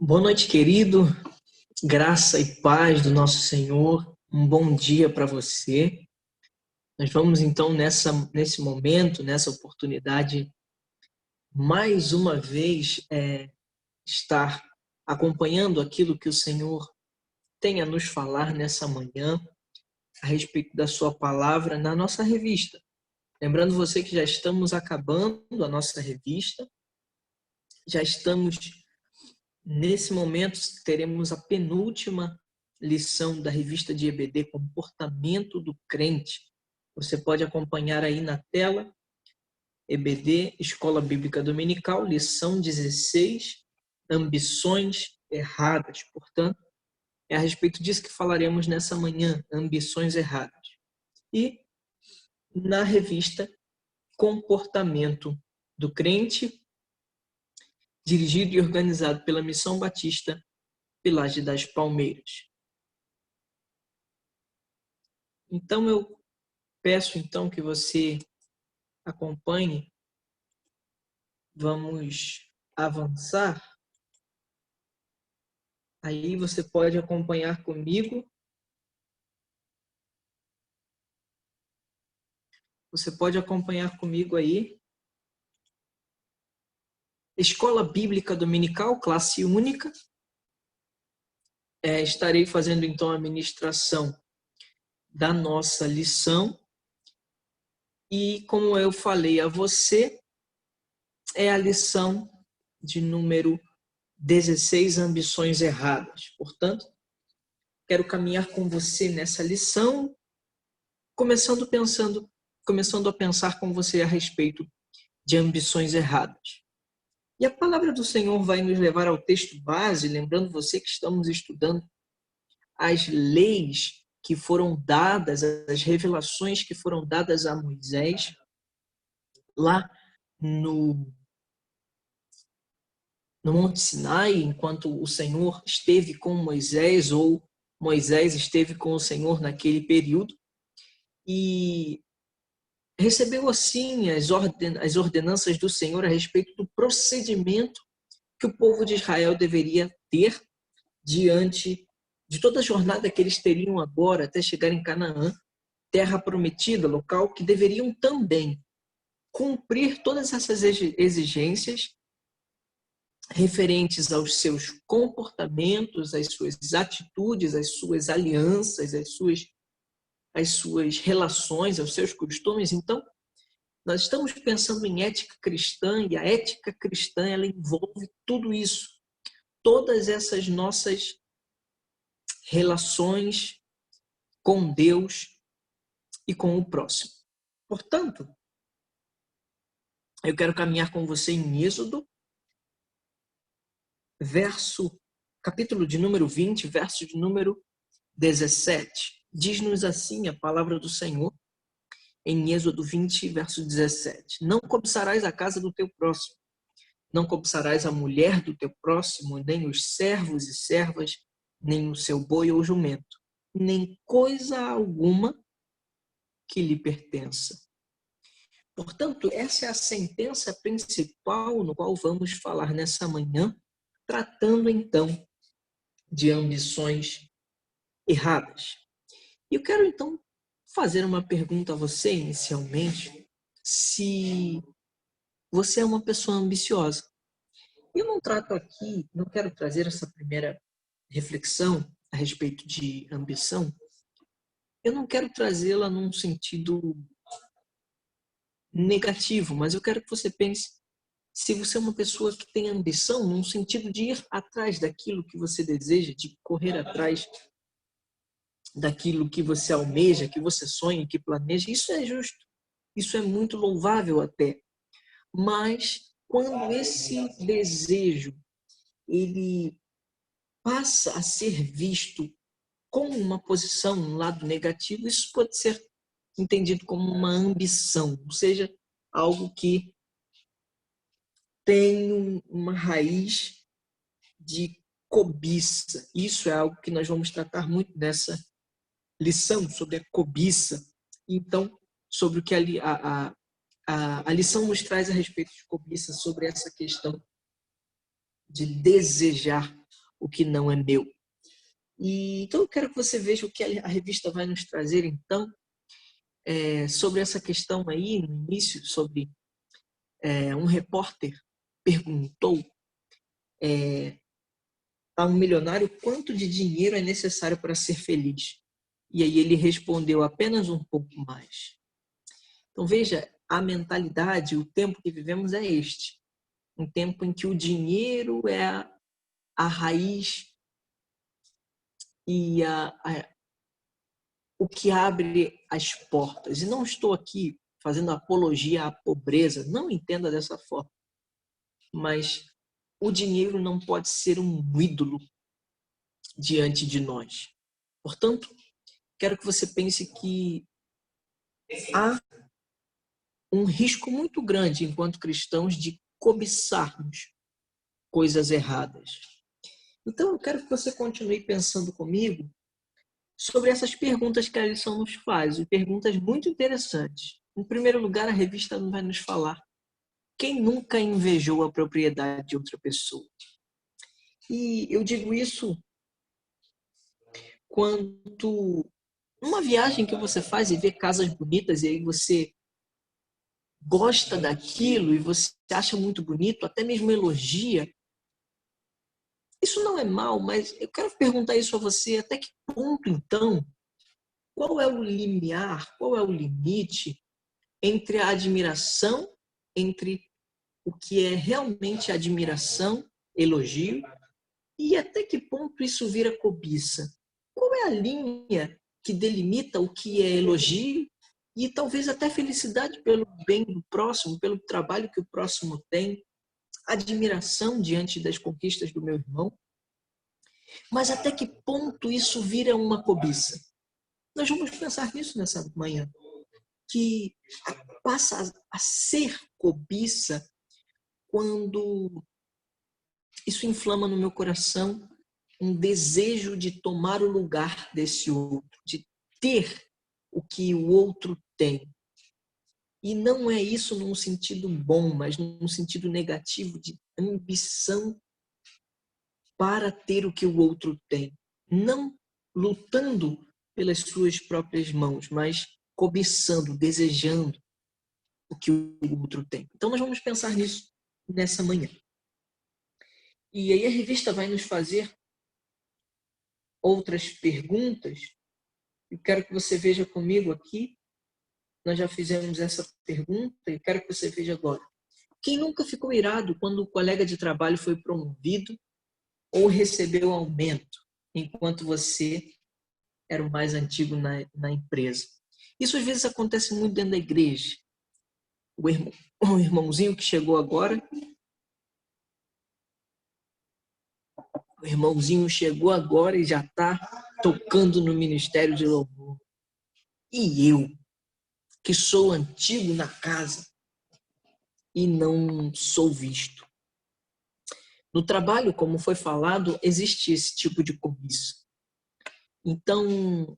Boa noite, querido. Graça e paz do nosso Senhor. Um bom dia para você. Nós vamos então nesse momento, nessa oportunidade, mais uma vez estar acompanhando aquilo que o Senhor tem a nos falar nessa manhã a respeito da sua palavra na nossa revista. Lembrando você que já estamos acabando a nossa revista, já estamos nesse momento, teremos a penúltima lição da revista de EBD, Comportamento do Crente. Você pode acompanhar aí na tela, EBD, Escola Bíblica Dominical, lição 16, Ambições Erradas. Portanto, é a respeito disso que falaremos nessa manhã, ambições erradas. E na revista Comportamento do Crente, dirigido e organizado pela Missão Batista Pilar das Palmeiras. Então eu peço então que você acompanhe. Vamos avançar. Aí você pode acompanhar comigo. Você pode acompanhar comigo aí. Escola Bíblica Dominical, classe única. Estarei fazendo então a ministração da nossa lição. E como eu falei a você, é a lição de número 16, ambições erradas. Portanto, quero caminhar com você nessa lição, começando a pensar com você a respeito de ambições erradas. E a palavra do Senhor vai nos levar ao texto base, lembrando você que estamos estudando as leis que foram dadas, as revelações que foram dadas a Moisés, lá no Monte Sinai, enquanto o Senhor esteve com Moisés, ou Moisés esteve com o Senhor naquele período, e recebeu assim as ordenanças do Senhor a respeito do procedimento que o povo de Israel deveria ter diante de toda a jornada que eles teriam agora até chegar em Canaã, terra prometida, local que deveriam também cumprir todas essas exigências referentes aos seus comportamentos, às suas atitudes, às suas alianças, às suas relações, aos seus costumes. Então, nós estamos pensando em ética cristã, e a ética cristã ela envolve tudo isso, todas essas nossas relações com Deus e com o próximo. Portanto, eu quero caminhar com você em Êxodo, capítulo de número 20, verso de número 17. Diz-nos assim a palavra do Senhor, em Êxodo 20, verso 17. Não cobiçarás a casa do teu próximo, não cobiçarás a mulher do teu próximo, nem os servos e servas, nem o seu boi ou jumento, nem coisa alguma que lhe pertença. Portanto, essa é a sentença principal no qual vamos falar nessa manhã, tratando então de ambições erradas. E eu quero então fazer uma pergunta a você inicialmente, se você é uma pessoa ambiciosa. Eu não quero trazer essa primeira reflexão a respeito de ambição, eu não quero trazê-la num sentido negativo, mas eu quero que você pense se você é uma pessoa que tem ambição num sentido de ir atrás daquilo que você deseja, de correr atrás daquilo que você almeja, que você sonha, que planeja. Isso é justo, isso é muito louvável até. Mas quando esse desejo ele passa a ser visto como uma posição, um lado negativo, isso pode ser entendido como uma ambição, ou seja, algo que tem uma raiz de cobiça. Isso é algo que nós vamos tratar muito nessa lição, sobre a cobiça. Então, sobre o que a lição nos traz a respeito de cobiça, sobre essa questão de desejar o que não é meu. E então eu quero que você veja o que a revista vai nos trazer, então, sobre essa questão aí, no início, sobre um repórter perguntou a um milionário quanto de dinheiro é necessário para ser feliz. E aí ele respondeu apenas um pouco mais. Então veja, a mentalidade, o tempo que vivemos é este. Um tempo em que o dinheiro é a raiz e o que abre as portas. E não estou aqui fazendo apologia à pobreza, não entenda dessa forma. Mas o dinheiro não pode ser um ídolo diante de nós. Portanto, quero que você pense que há um risco muito grande, enquanto cristãos, de cobiçarmos coisas erradas. Então, eu quero que você continue pensando comigo sobre essas perguntas que a lição nos faz, e perguntas muito interessantes. Em primeiro lugar, a revista vai nos falar: quem nunca invejou a propriedade de outra pessoa? E eu digo isso quando uma viagem que você faz e vê casas bonitas e aí você gosta daquilo e você acha muito bonito, até mesmo elogia. Isso não é mal, mas eu quero perguntar isso a você: até que ponto, então, qual é o limiar, qual é o limite entre a admiração, entre o que é realmente admiração, elogio, e até que ponto isso vira cobiça? Qual é a linha que delimita o que é elogio e talvez até felicidade pelo bem do próximo, pelo trabalho que o próximo tem, admiração diante das conquistas do meu irmão? Mas até que ponto isso vira uma cobiça? Nós vamos pensar nisso nessa manhã, que passa a ser cobiça quando isso inflama no meu coração um desejo de tomar o lugar desse outro, de ter o que o outro tem. E não é isso num sentido bom, mas num sentido negativo de ambição para ter o que o outro tem. Não lutando pelas suas próprias mãos, mas cobiçando, desejando o que o outro tem. Então nós vamos pensar nisso nessa manhã. E aí a revista vai nos fazer outras perguntas. Eu quero que você veja comigo aqui. Nós já fizemos essa pergunta e quero que você veja agora. Quem nunca ficou irado quando o colega de trabalho foi promovido ou recebeu aumento, enquanto você era o mais antigo na empresa? Isso às vezes acontece muito dentro da igreja. O irmãozinho que chegou agora, o irmãozinho chegou agora e já está tocando no ministério de louvor. E eu, que sou antigo na casa e não sou visto. No trabalho, como foi falado, existe esse tipo de cobiça. Então,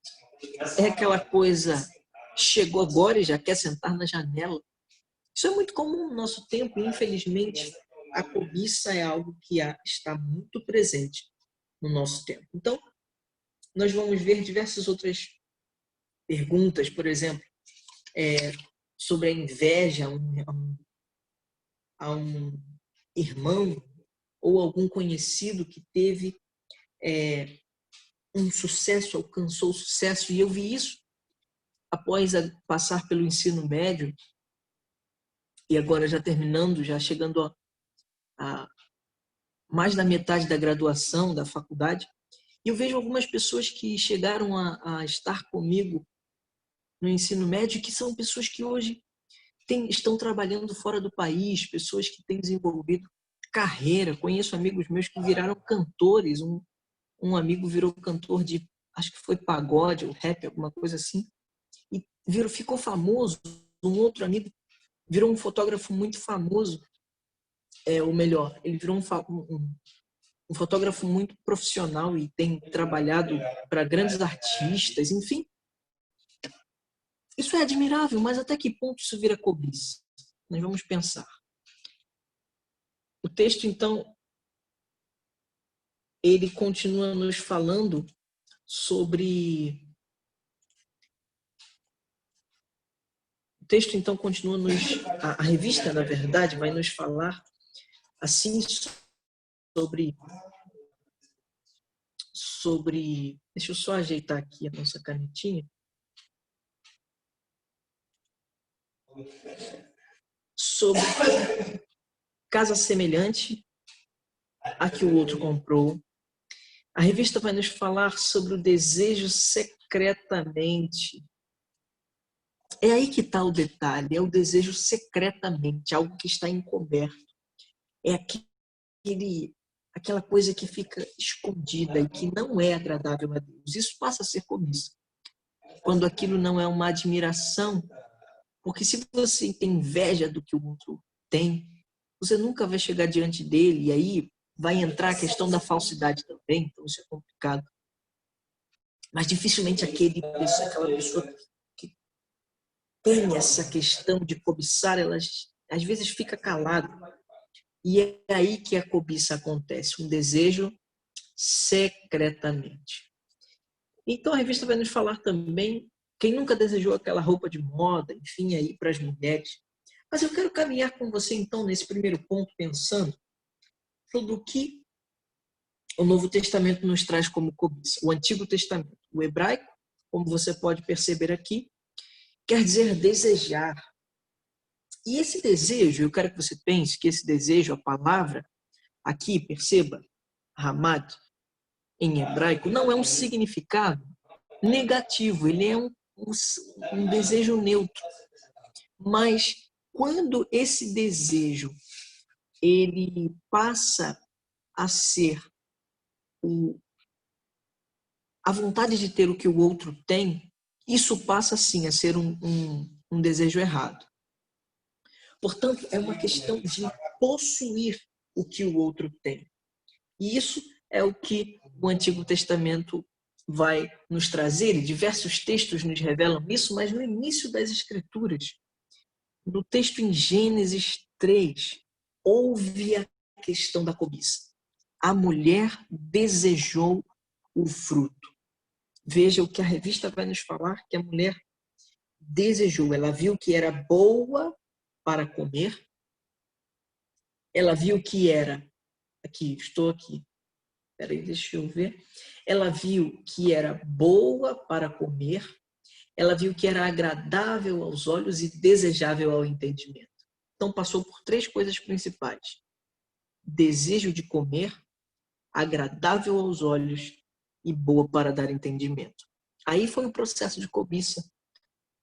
é aquela coisa, chegou agora e já quer sentar na janela. Isso é muito comum no nosso tempo e, infelizmente, a cobiça é algo que está muito presente no nosso tempo. Então, nós vamos ver diversas outras perguntas, por exemplo, sobre a inveja a um irmão ou algum conhecido que teve um sucesso, alcançou sucesso, e eu vi isso após passar pelo ensino médio e agora já terminando, já chegando a mais da metade da graduação, da faculdade, e eu vejo algumas pessoas que chegaram a estar comigo no ensino médio, que são pessoas que hoje estão trabalhando fora do país, pessoas que têm desenvolvido carreira. Conheço amigos meus que viraram cantores, um amigo virou cantor de, acho que foi pagode ou rap, alguma coisa assim, e ficou famoso. Um outro amigo virou um fotógrafo muito famoso, ou melhor, ele virou um fotógrafo muito profissional e tem trabalhado para grandes artistas, enfim. Isso é admirável, mas até que ponto isso vira cobiça? Nós vamos pensar. O texto, então, ele continua nos falando sobre... O texto, então, continua a revista, na verdade, vai nos falar assim sobre... Deixa eu só ajeitar aqui a nossa canetinha. Sobre casa semelhante a que o outro comprou. A revista vai nos falar sobre o desejo secretamente. É aí que está o detalhe, é o desejo secretamente, algo que está encoberto. É aquela coisa que fica escondida e que não é agradável a Deus. Isso passa a ser cobiça. Quando aquilo não é uma admiração, porque se você tem inveja do que o outro tem, você nunca vai chegar diante dele, e aí vai entrar a questão da falsidade também, então isso é complicado. Mas dificilmente aquela pessoa que tem essa questão de cobiçar, ela às vezes fica calada. E é aí que a cobiça acontece, um desejo secretamente. Então a revista vai nos falar também, quem nunca desejou aquela roupa de moda, enfim, aí para as mulheres. Mas eu quero caminhar com você então nesse primeiro ponto, pensando sobre o que o Novo Testamento nos traz como cobiça. O Antigo Testamento, o hebraico, como você pode perceber aqui, quer dizer desejar. E esse desejo, eu quero que você pense que esse desejo, a palavra aqui, perceba, Hamad, em hebraico, não é um significado negativo, ele é um desejo neutro. Mas quando esse desejo ele passa a ser a vontade de ter o que o outro tem, isso passa sim a ser um desejo errado. Portanto, é uma questão de possuir o que o outro tem. E isso é o que o Antigo Testamento vai nos trazer, e diversos textos nos revelam isso, mas no início das Escrituras, no texto em Gênesis 3, houve a questão da cobiça. A mulher desejou o fruto. Veja o que a revista vai nos falar, que a mulher desejou. Ela viu que era boa para comer. Ela viu que era... estou aqui. Espera aí, deixa eu ver. Ela viu que era boa para comer. Ela viu que era agradável aos olhos e desejável ao entendimento. Então, passou por 3 coisas principais: desejo de comer, agradável aos olhos e boa para dar entendimento. Aí foi o processo de cobiça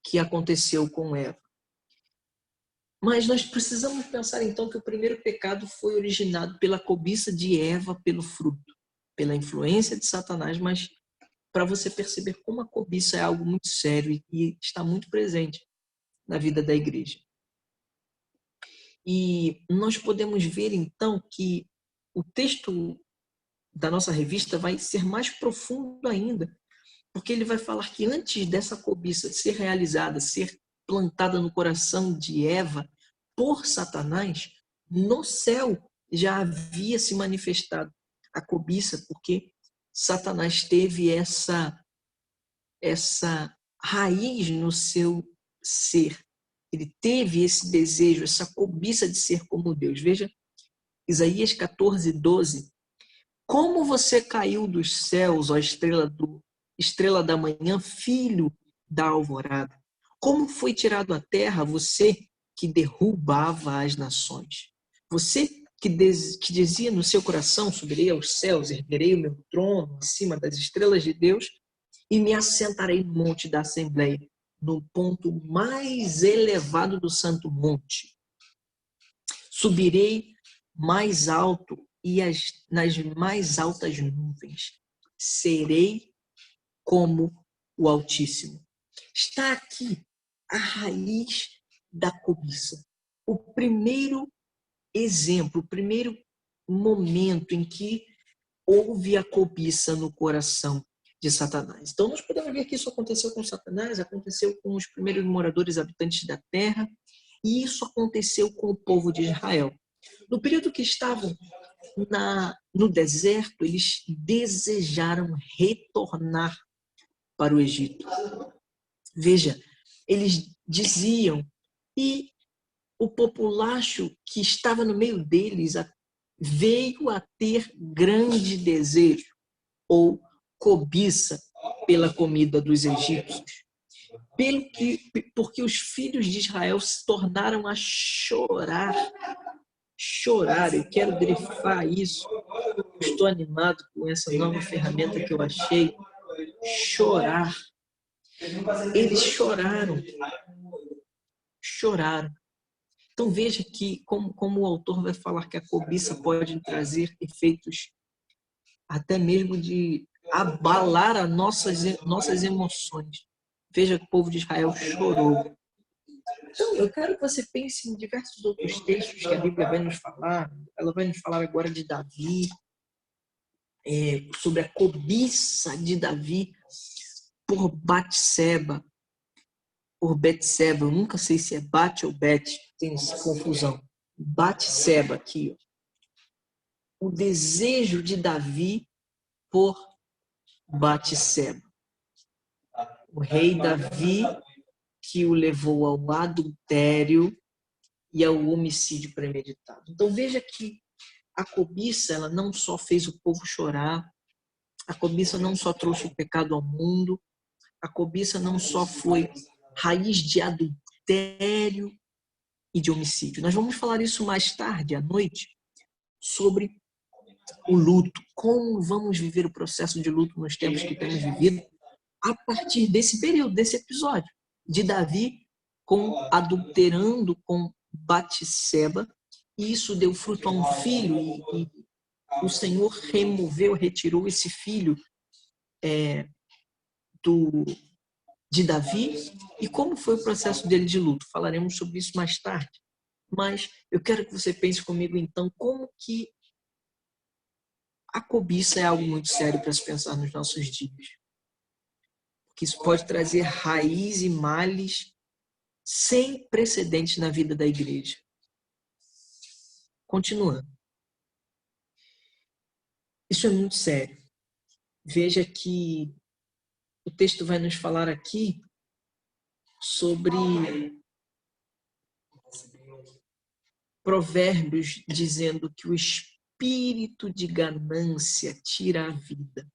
que aconteceu com Eva. Mas nós precisamos pensar então que o primeiro pecado foi originado pela cobiça de Eva pelo fruto, pela influência de Satanás, mas para você perceber como a cobiça é algo muito sério e está muito presente na vida da igreja. E nós podemos ver então que o texto da nossa revista vai ser mais profundo ainda, porque ele vai falar que antes dessa cobiça ser realizada, ser plantada no coração de Eva por Satanás, no céu já havia se manifestado a cobiça, porque Satanás teve essa raiz no seu ser. Ele teve esse desejo, essa cobiça de ser como Deus. Veja, Isaías 14:12. Como você caiu dos céus, ó estrela da manhã, filho da alvorada? Como foi tirado à terra você que derrubava as nações? Você que dizia no seu coração: subirei aos céus, erguerei o meu trono acima das estrelas de Deus e me assentarei no monte da Assembleia, no ponto mais elevado do santo monte. Subirei mais alto e nas mais altas nuvens. Serei como o Altíssimo. Está aqui a raiz da cobiça. O primeiro exemplo, o primeiro momento em que houve a cobiça no coração de Satanás. Então, nós podemos ver que isso aconteceu com Satanás, aconteceu com os primeiros moradores habitantes da terra, e isso aconteceu com o povo de Israel. No período que estavam no deserto, eles desejaram retornar para o Egito. Veja, eles diziam, e o populacho que estava no meio deles veio a ter grande desejo ou cobiça pela comida dos egípcios, porque os filhos de Israel se tornaram a chorar. Chorar, eu quero grifar isso. Estou animado com essa nova ferramenta que eu achei. Chorar. Eles choraram. Choraram. Então veja que, como o autor vai falar que a cobiça pode trazer efeitos até mesmo de abalar as nossas emoções. Veja que o povo de Israel chorou. Então, eu quero que você pense em diversos outros textos que a Bíblia vai nos falar. Ela vai nos falar agora de Davi, sobre a cobiça de Davi por Batseba, por Betseba. Eu nunca sei se é Bat ou Bet, tem essa confusão. Batseba aqui. O desejo de Davi por Batseba. O rei Davi que o levou ao adultério e ao homicídio premeditado. Então veja que a cobiça, ela não só fez o povo chorar, a cobiça não só trouxe o pecado ao mundo, a cobiça não só foi raiz de adultério e de homicídio. Nós vamos falar isso mais tarde, à noite, sobre o luto, como vamos viver o processo de luto nos tempos que temos vivido, a partir desse período, desse episódio, de Davi adulterando com Batseba, e isso deu fruto a um filho, e o Senhor retirou esse filho de Davi, e como foi o processo dele de luto. Falaremos sobre isso mais tarde. Mas eu quero que você pense comigo, então, como que a cobiça é algo muito sério para se pensar nos nossos dias. Porque isso pode trazer raiz e males sem precedentes na vida da igreja. Continuando. Isso é muito sério. Veja que o texto vai nos falar aqui sobre Provérbios, dizendo que o espírito de ganância tira a vida.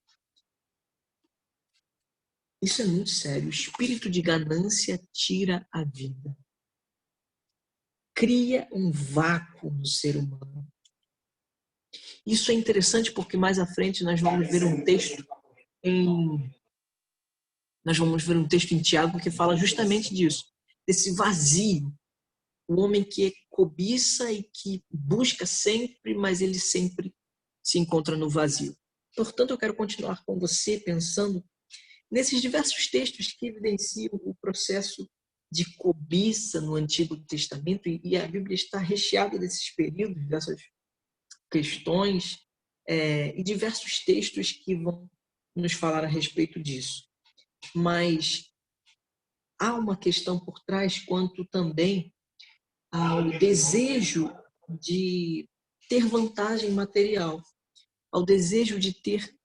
Isso é muito sério. O espírito de ganância tira a vida. Cria um vácuo no ser humano. Isso é interessante porque mais à frente nós vamos ver um texto em Tiago que fala justamente disso, desse vazio. O homem que cobiça e que busca sempre, mas ele sempre se encontra no vazio. Portanto, eu quero continuar com você pensando nesses diversos textos que evidenciam o processo de cobiça no Antigo Testamento, e a Bíblia está recheada desses períodos, dessas questões, e diversos textos que vão nos falar a respeito disso. Mas há uma questão por trás quanto também ao desejo de ter vantagem material, ao desejo de ter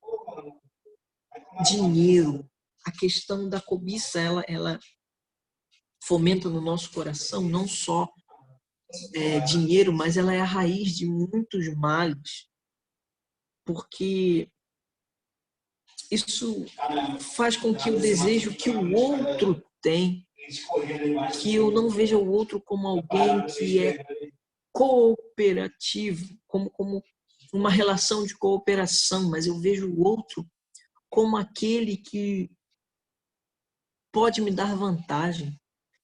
dinheiro. A questão da cobiça, ela fomenta no nosso coração não só dinheiro, mas ela é a raiz de muitos males, porque isso faz com que o desejo que o outro tem, que eu não veja o outro como alguém que é cooperativo, como uma relação de cooperação, mas eu vejo o outro como aquele que pode me dar vantagem.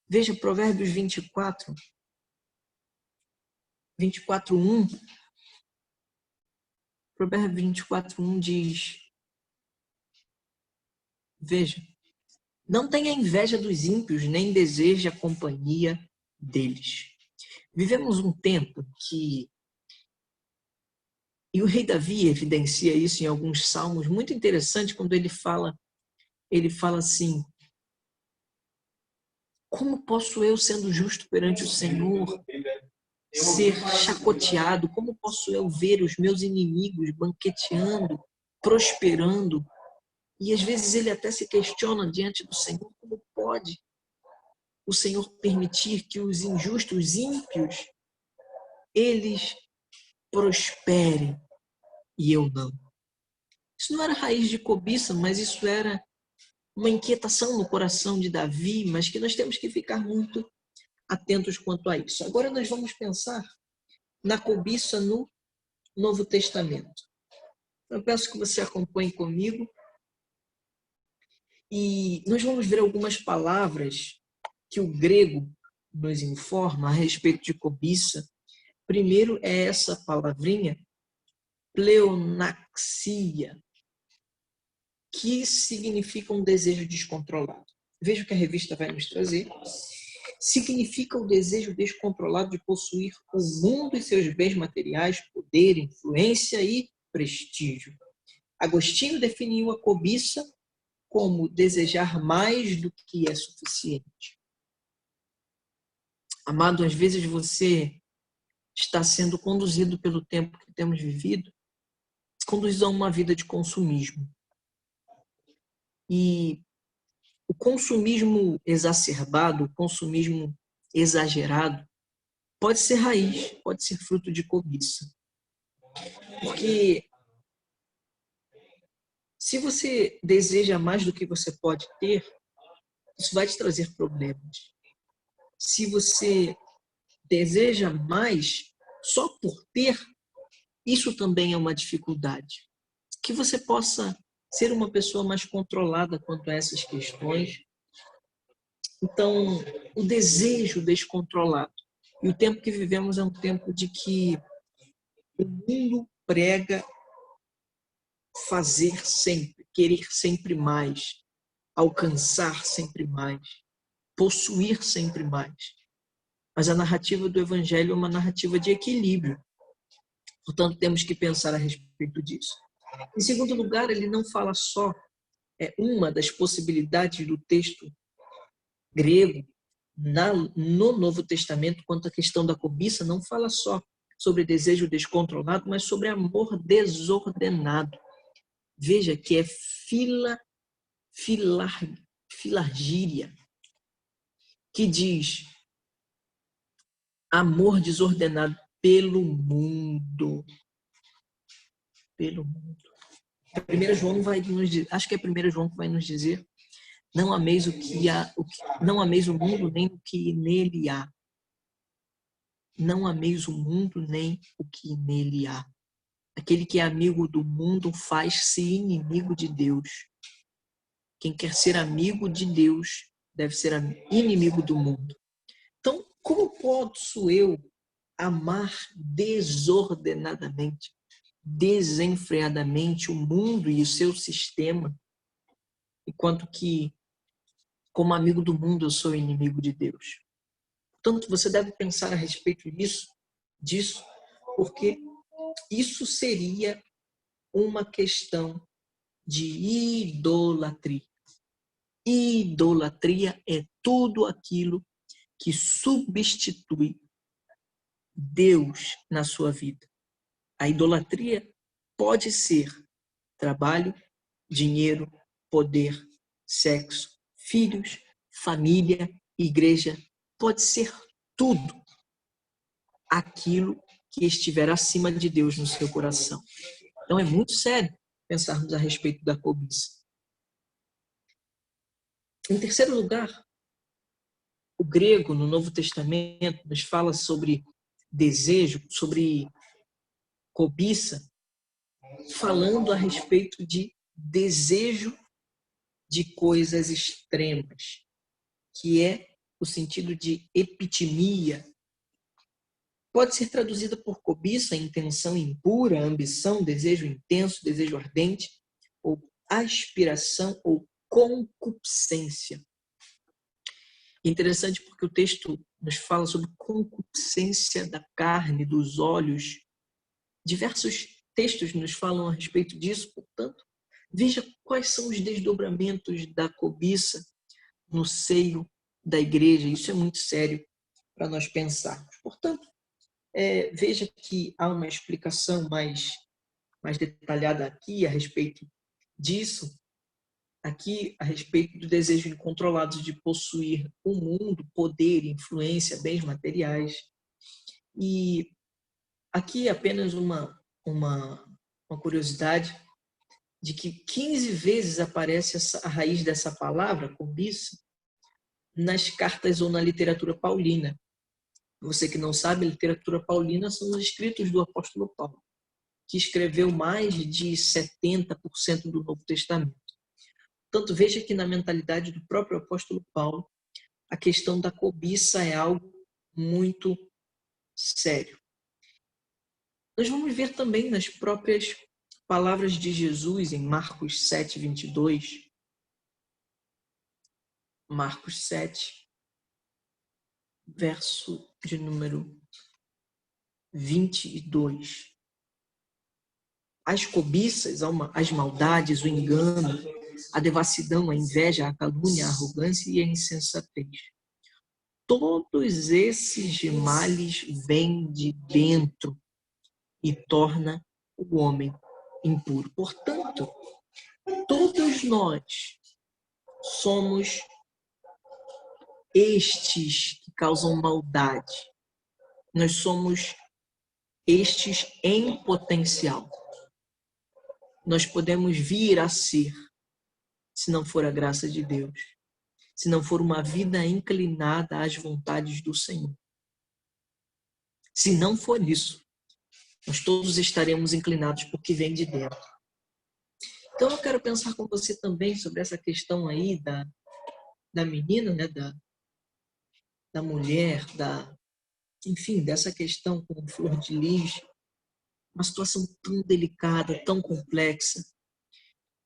Veja Provérbios 24, 24:1. Provérbios 24:1 diz: veja, não tenha inveja dos ímpios, nem deseje a companhia deles. Vivemos um tempo que, e o rei Davi evidencia isso em alguns salmos, muito interessante quando ele fala assim: como posso eu, sendo justo perante o Senhor, ser chacoteado? Como posso eu ver os meus inimigos banqueteando, prosperando? E às vezes ele até se questiona diante do Senhor, como pode o Senhor permitir que os injustos, os ímpios, eles prosperem e eu não? Isso não era raiz de cobiça, mas isso era uma inquietação no coração de Davi, mas que nós temos que ficar muito atentos quanto a isso. Agora nós vamos pensar na cobiça no Novo Testamento. Eu peço que você acompanhe comigo e nós vamos ver algumas palavras que o grego nos informa a respeito de cobiça. Primeiro é essa palavrinha, pleonaxia, que significa um desejo descontrolado. Veja o que a revista vai nos trazer. Significa o desejo descontrolado de possuir o mundo e seus bens materiais, poder, influência e prestígio. Agostinho definiu a cobiça como desejar mais do que é suficiente. Amado, às vezes você está sendo conduzido pelo tempo que temos vivido, conduzido a uma vida de consumismo. E o consumismo exacerbado, o consumismo exagerado, pode ser raiz, pode ser fruto de cobiça. Porque se você deseja mais do que você pode ter, isso vai te trazer problemas. Se você deseja mais só por ter, isso também é uma dificuldade. Que você possa ser uma pessoa mais controlada quanto a essas questões. Então, o desejo descontrolado. E o tempo que vivemos é um tempo de que o mundo prega fazer sempre, querer sempre mais, alcançar sempre mais, possuir sempre mais. Mas a narrativa do Evangelho é uma narrativa de equilíbrio. Portanto, temos que pensar a respeito disso. Em segundo lugar, ele não fala só, uma das possibilidades do texto grego no Novo Testamento quanto à questão da cobiça, não fala só sobre desejo descontrolado, mas sobre amor desordenado. Veja que é filargíria, que diz amor desordenado pelo mundo. Pelo mundo. 1 João vai nos dizer, acho que é 1 João que vai nos dizer, não ameis não ameis o mundo nem o que nele há. Não ameis o mundo nem o que nele há. Aquele que é amigo do mundo faz-se inimigo de Deus. Quem quer ser amigo de Deus deve ser inimigo do mundo. Então, como posso eu amar desordenadamente, desenfreadamente o mundo e o seu sistema, enquanto que, como amigo do mundo, eu sou inimigo de Deus? Portanto, você deve pensar a respeito disso, porque isso seria uma questão de idolatria. Idolatria é tudo aquilo que substitui Deus na sua vida. A idolatria pode ser trabalho, dinheiro, poder, sexo, filhos, família, igreja. Pode ser tudo aquilo que estiver acima de Deus no seu coração. Então é muito sério pensarmos a respeito da cobiça. Em terceiro lugar, o grego no Novo Testamento nos fala sobre desejo, sobre cobiça, falando a respeito de desejo de coisas extremas, que é o sentido de epitimia. Pode ser traduzida por cobiça, intenção impura, ambição, desejo intenso, desejo ardente, ou aspiração ou concupiscência. Interessante porque o texto nos fala sobre concupiscência da carne, dos olhos. Diversos textos nos falam a respeito disso, portanto, veja quais são os desdobramentos da cobiça no seio da igreja. Isso é muito sério para nós pensarmos. Portanto, veja que há uma explicação mais detalhada aqui a respeito disso, aqui a respeito do desejo incontrolado de possuir o mundo, poder, influência, bens materiais. E aqui apenas uma curiosidade de que 15 vezes aparece a raiz dessa palavra, cobiça, nas cartas ou na literatura paulina. Você que não sabe, a literatura paulina são os escritos do apóstolo Paulo, que escreveu mais de 70% do Novo Testamento. Portanto, veja que na mentalidade do próprio apóstolo Paulo, a questão da cobiça é algo muito sério. Nós vamos ver também nas próprias palavras de Jesus em Marcos 7, 22. Marcos 7, verso de número 22. As cobiças, as maldades, o engano, a devassidão, a inveja, a calúnia, a arrogância e a insensatez. Todos esses males vêm de dentro e torna o homem impuro. Portanto, todos nós somos estes que causam maldade. Nós somos estes em potencial. Nós podemos vir a ser, se não for a graça de Deus, se não for uma vida inclinada às vontades do Senhor. Se não for isso, nós todos estaremos inclinados porque vem de dentro. Então eu quero pensar com você também sobre essa questão aí da menina, né, da mulher, enfim, dessa questão com Flor de Lis, uma situação tão delicada, tão complexa.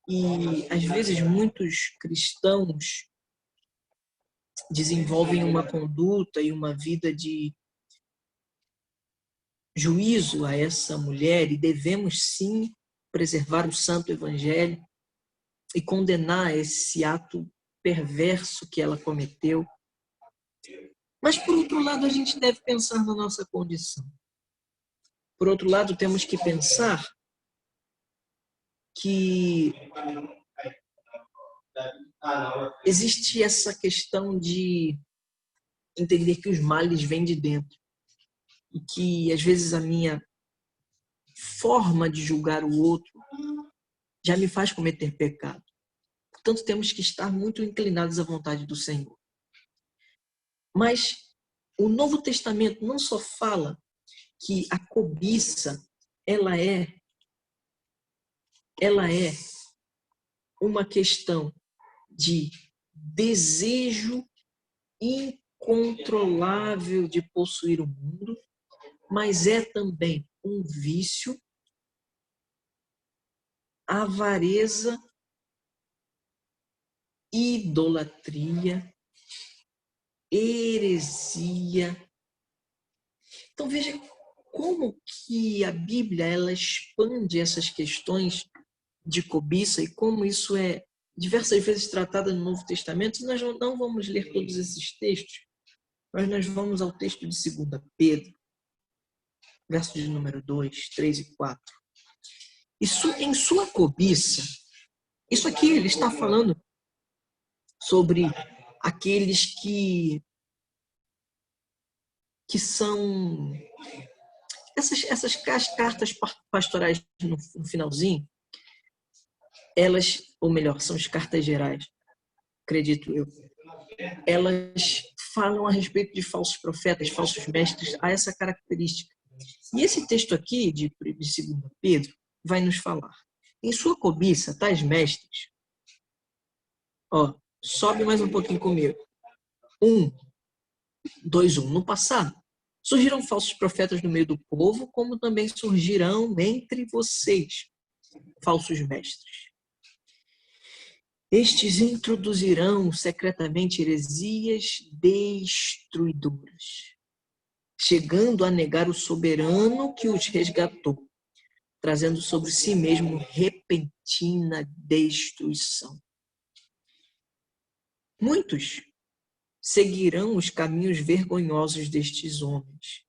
E às vezes muitos cristãos desenvolvem uma conduta e uma vida de juízo a essa mulher, e devemos sim preservar o santo evangelho e condenar esse ato perverso que ela cometeu. Mas, por outro lado, a gente deve pensar na nossa condição. Por outro lado, temos que pensar que existe essa questão de entender que os males vêm de dentro e que, às vezes, a minha forma de julgar o outro já me faz cometer pecado. Portanto, temos que estar muito inclinados à vontade do Senhor. Mas o Novo Testamento não só fala que a cobiça ela é uma questão de desejo incontrolável de possuir o mundo, mas é também um vício, avareza, idolatria, heresia. Então veja como que a Bíblia ela expande essas questões de cobiça e como isso é diversas vezes tratado no Novo Testamento. Nós não vamos ler todos esses textos, mas nós vamos ao texto de 2 Pedro, verso de número 2, 3 e 4. Em sua cobiça, isso aqui ele está falando sobre aqueles que são essas cartas pastorais no finalzinho, elas, ou melhor, são as cartas gerais, acredito eu, elas falam a respeito de falsos profetas, falsos mestres, a essa característica. E esse texto aqui, de 2 Pedro, vai nos falar. Em sua cobiça, tais mestres, sobe mais um pouquinho comigo. 2:1. No passado, surgiram falsos profetas no meio do povo, como também surgirão entre vocês falsos mestres. Estes introduzirão secretamente heresias destruidoras, chegando a negar o soberano que os resgatou, trazendo sobre si mesmo repentina destruição. Muitos seguirão os caminhos vergonhosos destes homens,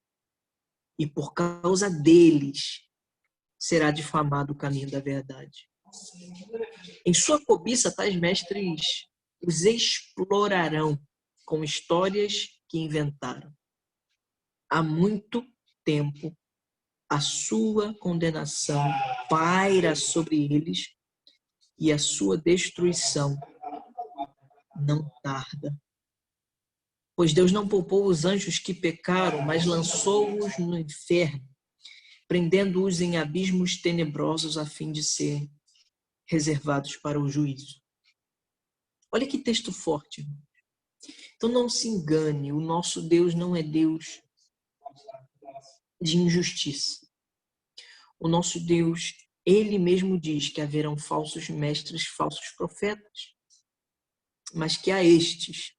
e por causa deles será difamado o caminho da verdade. Em sua cobiça, tais mestres os explorarão com histórias que inventaram. Há muito tempo, a sua condenação paira sobre eles e a sua destruição não tarda. Pois Deus não poupou os anjos que pecaram, mas lançou-os no inferno, prendendo-os em abismos tenebrosos a fim de serem reservados para o juízo. Olha que texto forte. Então não se engane, o nosso Deus não é Deus de injustiça. O nosso Deus, ele mesmo diz que haverão falsos mestres, falsos profetas, mas que a estes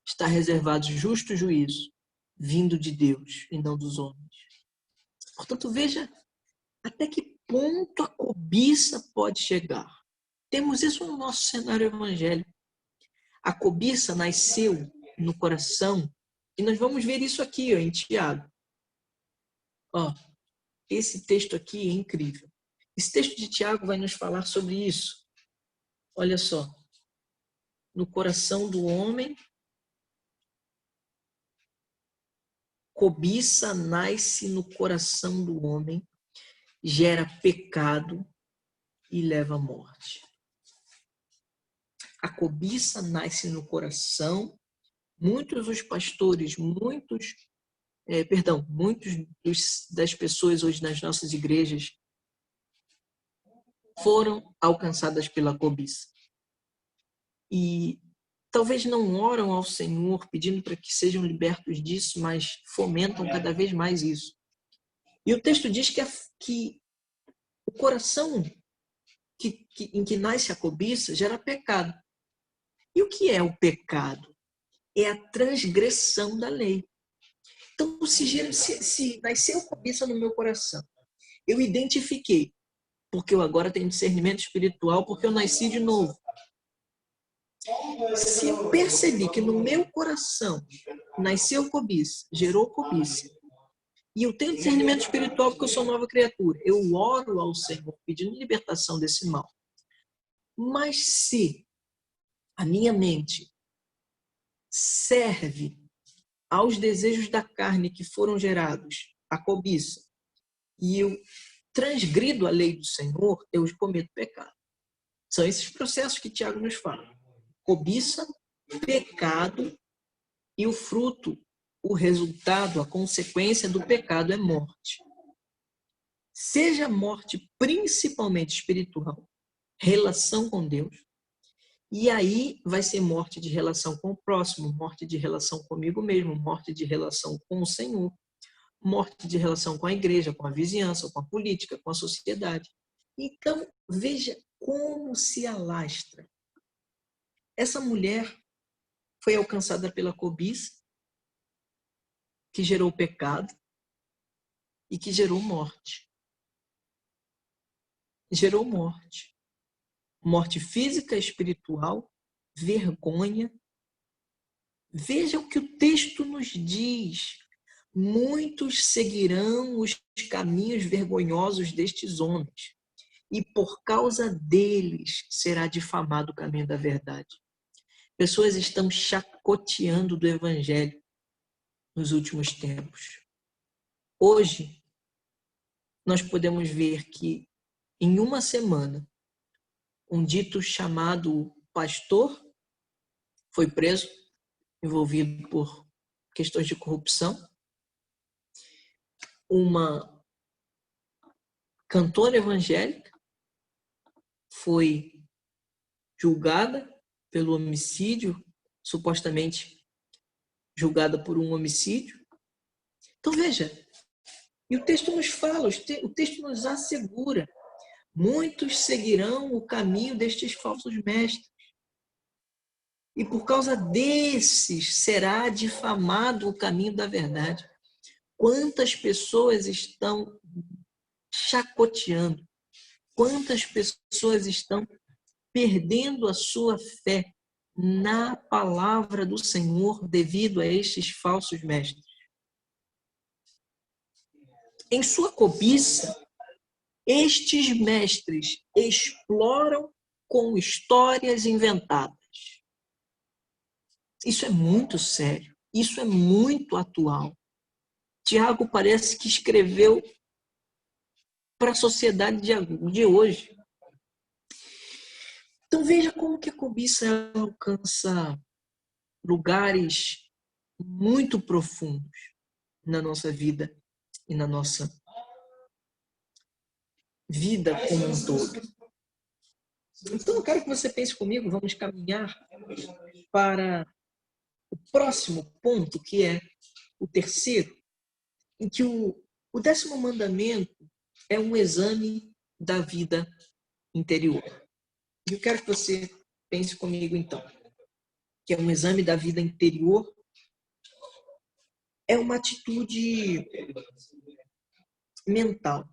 está reservado justo juízo, vindo de Deus e não dos homens. Portanto, veja até que ponto a cobiça pode chegar. Temos isso no nosso cenário evangélico. A cobiça nasceu no coração, e nós vamos ver isso aqui, em Tiago. Esse texto aqui é incrível. Esse texto de Tiago vai nos falar sobre isso. Olha só. No coração do homem, cobiça nasce no coração do homem, gera pecado e leva à morte. A cobiça nasce no coração. Muitos dos pastores, muitos das pessoas hoje nas nossas igrejas foram alcançadas pela cobiça. E talvez não oram ao Senhor pedindo para que sejam libertos disso, mas fomentam cada vez mais isso. E o texto diz que o coração em que nasce a cobiça gera pecado. E o que é o pecado? É a transgressão da lei. Então, se nasceu cobiça no meu coração, eu identifiquei, porque eu agora tenho discernimento espiritual, porque eu nasci de novo. Se eu percebi que no meu coração nasceu cobiça, gerou cobiça, e eu tenho discernimento espiritual porque eu sou nova criatura, eu oro ao Senhor pedindo libertação desse mal. Mas se a minha mente serve aos desejos da carne que foram gerados, a cobiça, e eu transgrido a lei do Senhor, eu cometo pecado. São esses processos que Tiago nos fala. Cobiça, pecado, e o fruto, o resultado, a consequência do pecado é morte. Seja morte principalmente espiritual, relação com Deus, e aí vai ser morte de relação com o próximo, morte de relação comigo mesmo, morte de relação com o Senhor, morte de relação com a igreja, com a vizinhança, com a política, com a sociedade. Então, veja como se alastra. Essa mulher foi alcançada pela cobiça, que gerou pecado e que gerou morte. Gerou morte. Morte física, espiritual, vergonha. Veja o que o texto nos diz. Muitos seguirão os caminhos vergonhosos destes homens, e por causa deles será difamado o caminho da verdade. Pessoas estão chacoteando do evangelho nos últimos tempos. Hoje, nós podemos ver que em uma semana, um dito chamado pastor foi preso, envolvido por questões de corrupção. Uma cantora evangélica foi julgada pelo homicídio, supostamente julgada por um homicídio. Então veja, e o texto nos fala, o texto nos assegura, muitos seguirão o caminho destes falsos mestres. E por causa desses será difamado o caminho da verdade. Quantas pessoas estão chacoteando? Quantas pessoas estão perdendo a sua fé na palavra do Senhor devido a estes falsos mestres? Em sua cobiça, estes mestres exploram com histórias inventadas. Isso é muito sério, isso é muito atual. Tiago parece que escreveu para a sociedade de hoje. Então veja como que a cobiça alcança lugares muito profundos na nossa vida e na nossa vida como um todo. Então eu quero que você pense comigo, vamos caminhar para o próximo ponto, que é o terceiro, em que o 10º mandamento é um exame da vida interior. E eu quero que você pense comigo, então, que é um exame da vida interior, é uma atitude mental.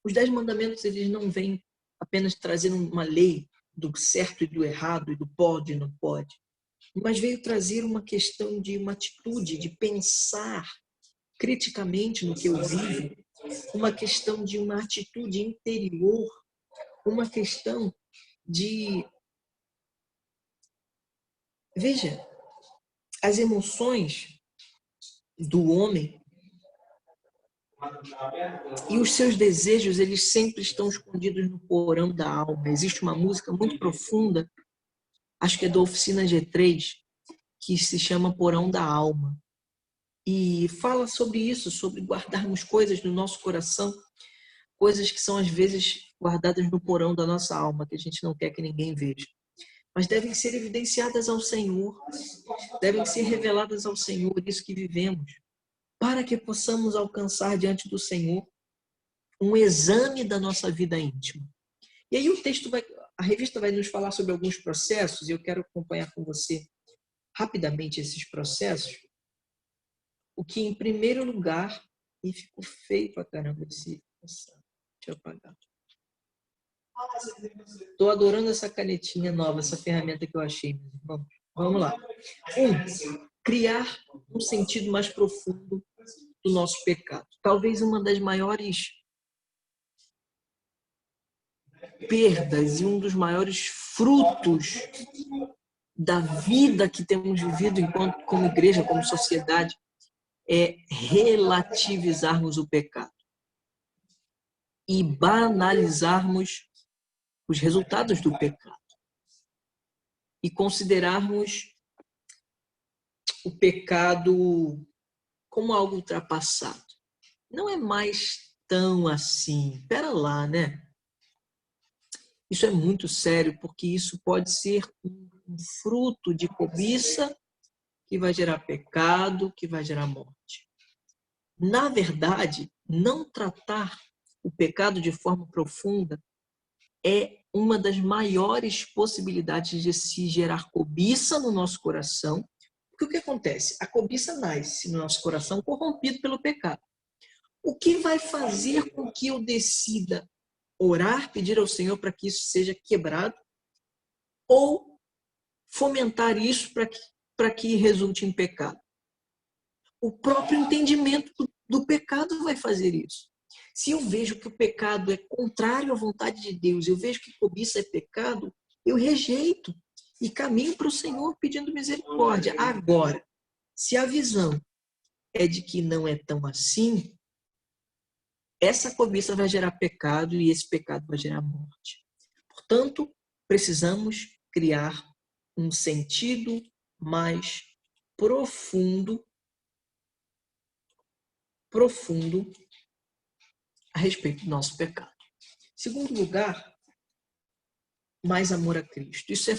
Os 10 mandamentos, eles não vêm apenas trazer uma lei do certo e do errado, e do pode e não pode, mas veio trazer uma questão de uma atitude, de pensar criticamente no que eu vivo, uma questão de uma atitude interior, uma questão de... Veja, as emoções do homem e os seus desejos, eles sempre estão escondidos no porão da alma. Existe uma música muito profunda, acho que é da Oficina G3, que se chama Porão da Alma. E fala sobre isso, sobre guardarmos coisas no nosso coração, coisas que são às vezes guardadas no porão da nossa alma, que a gente não quer que ninguém veja. Mas devem ser evidenciadas ao Senhor, devem ser reveladas ao Senhor, isso que vivemos, para que possamos alcançar diante do Senhor um exame da nossa vida íntima. E aí a revista vai nos falar sobre alguns processos, e eu quero acompanhar com você rapidamente esses processos. O que, em primeiro lugar, e ficou feio pra caramba esse... Deixa eu apagar. Estou adorando essa canetinha nova, essa ferramenta que eu achei. Vamos lá. Criar um sentido mais profundo do nosso pecado. Talvez uma das maiores perdas e um dos maiores frutos da vida que temos vivido enquanto como igreja, como sociedade, é relativizarmos o pecado e banalizarmos os resultados do pecado e considerarmos o pecado como algo ultrapassado. Não é mais tão assim. Espera lá, né? Isso é muito sério, porque isso pode ser um fruto de cobiça que vai gerar pecado, que vai gerar morte. Na verdade, não tratar o pecado de forma profunda é uma das maiores possibilidades de se gerar cobiça no nosso coração. Porque o que acontece? A cobiça nasce no nosso coração corrompido pelo pecado. O que vai fazer com que eu decida orar, pedir ao Senhor para que isso seja quebrado, ou fomentar isso para que resulte em pecado? O próprio entendimento do pecado vai fazer isso. Se eu vejo que o pecado é contrário à vontade de Deus, eu vejo que cobiça é pecado, eu rejeito e caminho para o Senhor pedindo misericórdia. Agora, se a visão é de que não é tão assim, essa cobiça vai gerar pecado e esse pecado vai gerar morte. Portanto, precisamos criar um sentido mais profundo a respeito do nosso pecado. Segundo lugar, mais amor a Cristo. Isso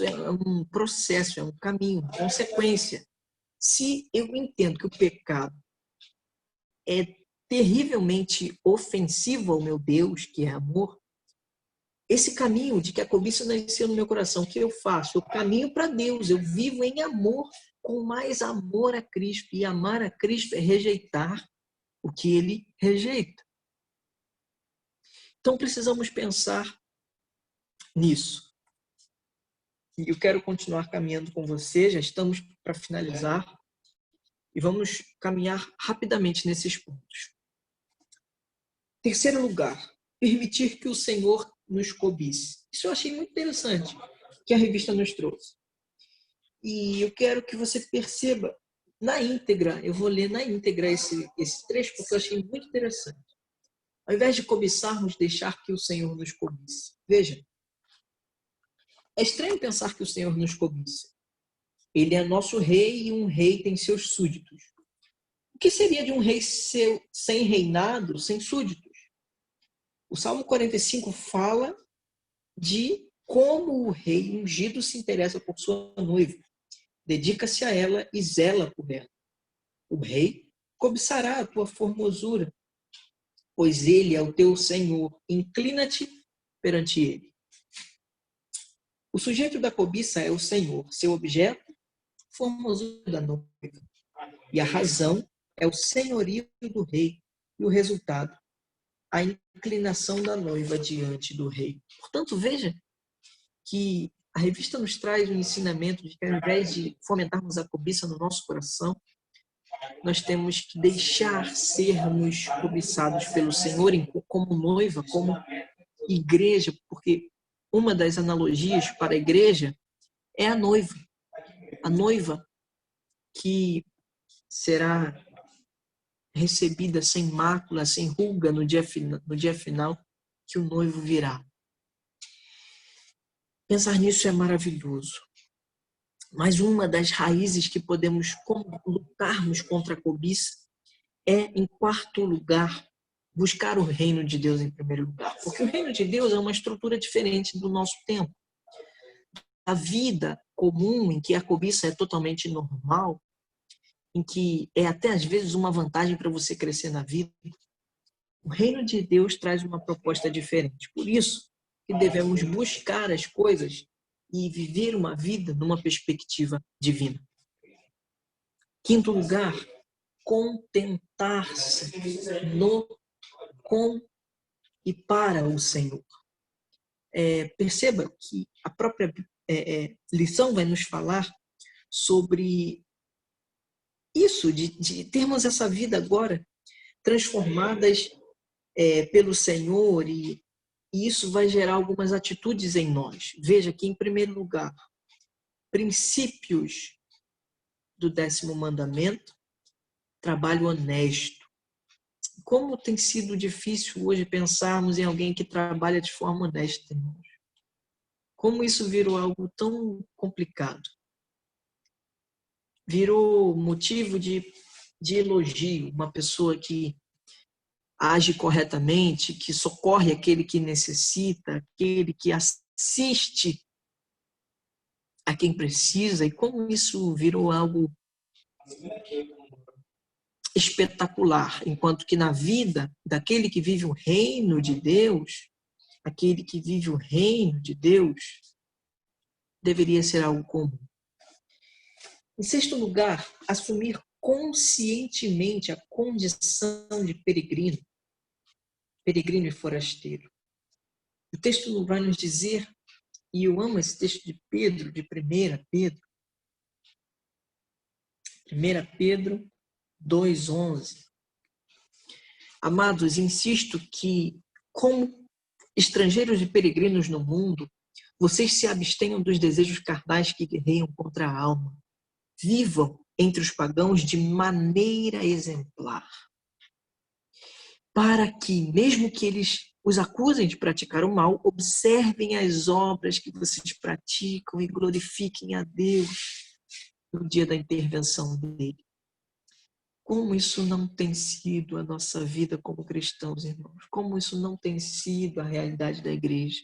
é um processo, é um caminho, consequência. Se eu entendo que o pecado é terrivelmente ofensivo ao meu Deus, que é amor, esse caminho de que a cobiça nasceu no meu coração, o que eu faço? Eu caminho para Deus, eu vivo em amor, com mais amor a Cristo. E amar a Cristo é rejeitar o que Ele rejeita. Então precisamos pensar nisso. E eu quero continuar caminhando com você, já estamos para finalizar. E vamos caminhar rapidamente nesses pontos. Terceiro lugar, permitir que o Senhor nos cobice. Isso eu achei muito interessante, que a revista nos trouxe. E eu quero que você perceba na íntegra, eu vou ler na íntegra esse trecho, porque eu achei muito interessante. Ao invés de cobiçarmos, deixar que o Senhor nos cobice. Veja, é estranho pensar que o Senhor nos cobice. Ele é nosso rei e um rei tem seus súditos. O que seria de um rei sem reinado, sem súditos? O Salmo 45 fala de como o rei ungido se interessa por sua noiva, dedica-se a ela e zela por ela. O rei cobiçará a tua formosura, pois ele é o teu Senhor, inclina-te perante ele. O sujeito da cobiça é o Senhor, seu objeto, formosura da noiva. E a razão é o senhorio do rei, e o resultado, a inclinação da noiva diante do rei. Portanto, veja que a revista nos traz um ensinamento de que, ao invés de fomentarmos a cobiça no nosso coração, nós temos que deixar sermos cobiçados pelo Senhor como noiva, como igreja, porque uma das analogias para a igreja é a noiva que será recebida sem mácula, sem ruga no dia final, que o noivo virá. Pensar nisso é maravilhoso. Mas uma das raízes que podemos lutarmos contra a cobiça é, em quarto lugar, buscar o reino de Deus em primeiro lugar. Porque o reino de Deus é uma estrutura diferente do nosso tempo. A vida comum, em que a cobiça é totalmente normal, em que é até às vezes uma vantagem para você crescer na vida, o reino de Deus traz uma proposta diferente. Por isso que devemos buscar as coisas e viver uma vida numa perspectiva divina. Quinto lugar, contentar-se com e para o Senhor. Perceba que a própria lição vai nos falar sobre isso, de termos essa vida agora transformadas pelo Senhor, e isso vai gerar algumas atitudes em nós. Veja que, em primeiro lugar, princípios do 10º mandamento, trabalho honesto. Como tem sido difícil hoje pensarmos em alguém que trabalha de forma honesta, irmãos. Como isso virou algo tão complicado. Virou motivo de elogio, uma pessoa que age corretamente, que socorre aquele que necessita, aquele que assiste a quem precisa, e como isso virou algo espetacular, enquanto que na vida daquele que vive o reino de Deus, aquele que vive o reino de Deus, deveria ser algo comum. Em sexto lugar, assumir conscientemente a condição de peregrino e forasteiro. O texto vai nos dizer, e eu amo esse texto de Pedro, de 1 Pedro 2:11. Amados, insisto que, como estrangeiros e peregrinos no mundo, vocês se abstenham dos desejos carnais que guerreiam contra a alma. Vivam entre os pagãos de maneira exemplar, para que, mesmo que eles os acusem de praticar o mal, observem as obras que vocês praticam e glorifiquem a Deus no dia da intervenção dele. Como isso não tem sido a nossa vida como cristãos, irmãos? Como isso não tem sido a realidade da igreja?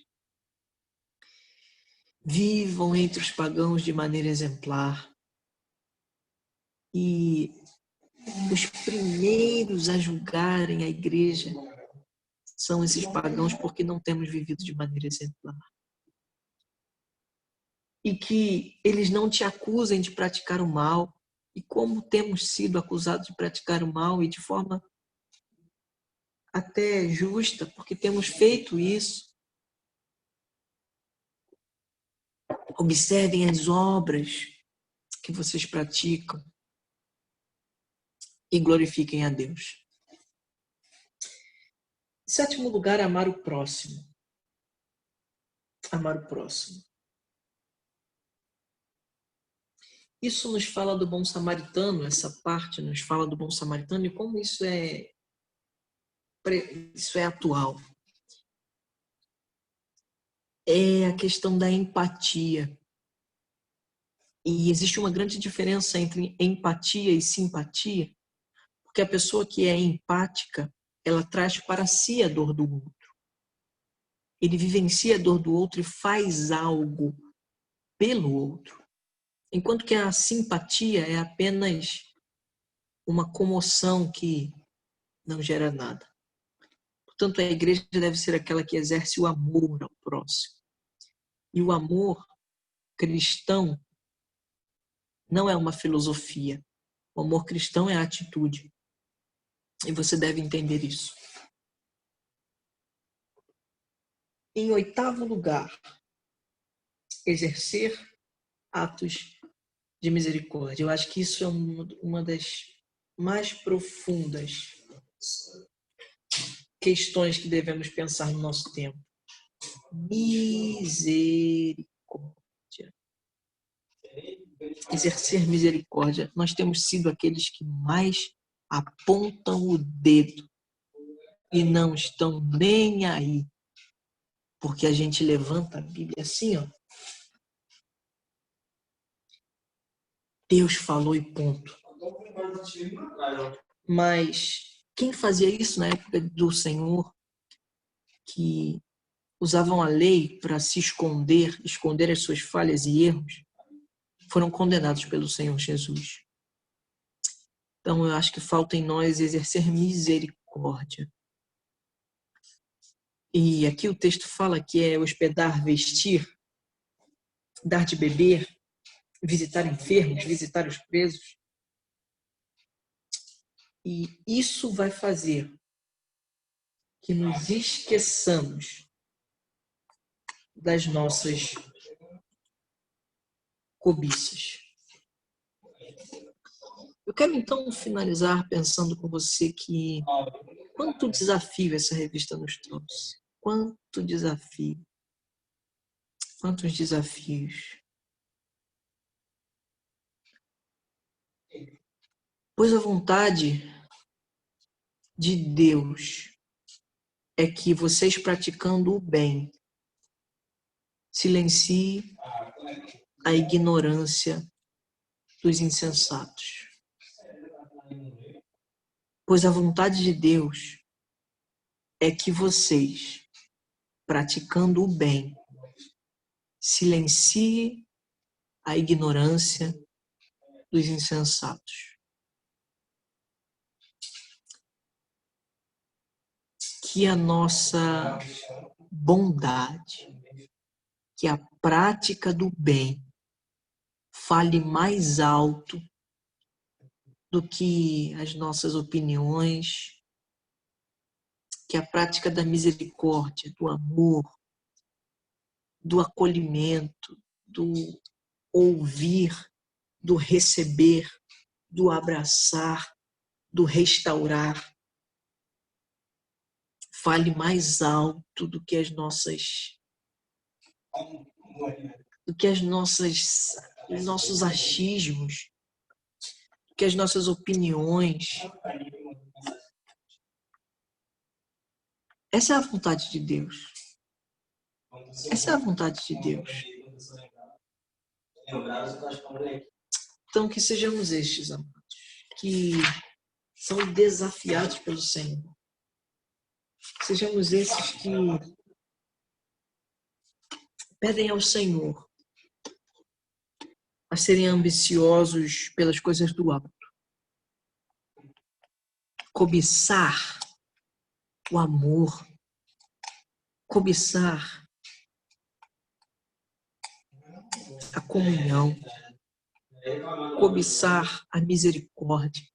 Vivam entre os pagãos de maneira exemplar. E os primeiros a julgarem a igreja são esses pagãos, porque não temos vivido de maneira exemplar. E que eles não te acusem de praticar o mal. E como temos sido acusados de praticar o mal, e de forma até justa, porque temos feito isso. Observem as obras que vocês praticam e glorifiquem a Deus. sétimo lugar, amar o próximo. Amar o próximo. Isso nos fala do bom samaritano, essa parte nos fala do bom samaritano e como isso é atual. É a questão da empatia. E existe uma grande diferença entre empatia e simpatia, porque a pessoa que é empática, ela traz para si a dor do outro. Ele vivencia a dor do outro e faz algo pelo outro. Enquanto que a simpatia é apenas uma comoção que não gera nada. Portanto, a igreja deve ser aquela que exerce o amor ao próximo. E o amor cristão não é uma filosofia. O amor cristão é a atitude. E você deve entender isso. Em oitavo lugar, exercer atos de misericórdia. Eu acho que isso é uma das mais profundas questões que devemos pensar no nosso tempo. Misericórdia. Exercer misericórdia. Nós temos sido aqueles que mais apontam o dedo e não estão nem aí. Porque a gente levanta a Bíblia assim, ó. Deus falou e ponto. Mas quem fazia isso na época do Senhor, que usavam a lei para se esconder as suas falhas e erros, foram condenados pelo Senhor Jesus. Então eu acho que falta em nós exercer misericórdia. E aqui o texto fala que é hospedar, vestir, dar de beber, visitar enfermos, visitar os presos. E isso vai fazer que nos esqueçamos das nossas cobiças. Eu quero então finalizar pensando com você que quanto desafio essa revista nos trouxe. Quanto desafio. Quantos desafios. Pois a vontade de Deus é que vocês praticando o bem silencie a ignorância dos insensatos. Pois a vontade de Deus é que vocês, praticando o bem, silencie a ignorância dos insensatos. Que a nossa bondade, que a prática do bem fale mais alto do que as nossas opiniões, que a prática da misericórdia, do amor, do acolhimento, do ouvir, do receber, do abraçar, do restaurar, fale mais alto do que os nossos achismos, do que as nossas opiniões. Essa é a vontade de Deus. Essa é a vontade de Deus. Então, que sejamos estes, amados, que são desafiados pelo Senhor. Sejamos esses que pedem ao Senhor a serem ambiciosos pelas coisas do alto. Cobiçar o amor, cobiçar a comunhão, cobiçar a misericórdia.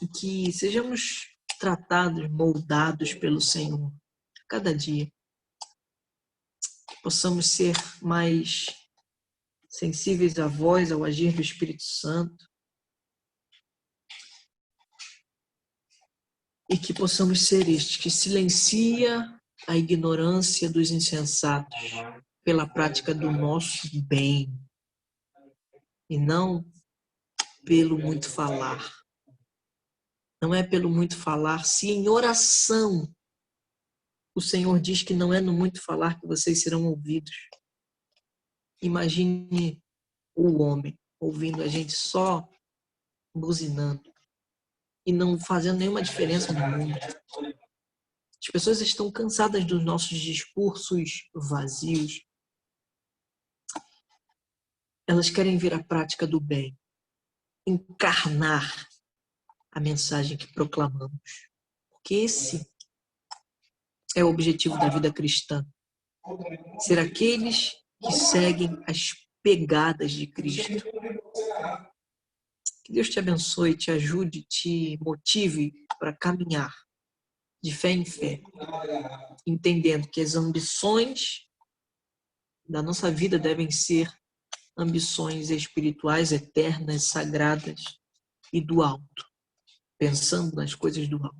E que sejamos tratados, moldados pelo Senhor a cada dia. Que possamos ser mais sensíveis à voz, ao agir do Espírito Santo. e que possamos ser estes que silencia a ignorância dos insensatos pela prática do nosso bem e não pelo muito falar. Não é pelo muito falar, se em oração o Senhor diz que não é no muito falar que vocês serão ouvidos. Imagine o homem ouvindo a gente só buzinando e não fazendo nenhuma diferença no mundo. As pessoas estão cansadas dos nossos discursos vazios. Elas querem ver a prática do bem, encarnar a mensagem que proclamamos. Porque esse é o objetivo da vida cristã. Ser aqueles que seguem as pegadas de Cristo. Que Deus te abençoe, te ajude, te motive para caminhar de fé em fé, entendendo que as ambições da nossa vida devem ser ambições espirituais, eternas, sagradas e do alto, pensando nas coisas do alto.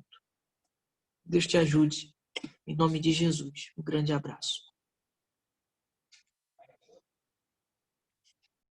Deus te ajude, em nome de Jesus. Um grande abraço.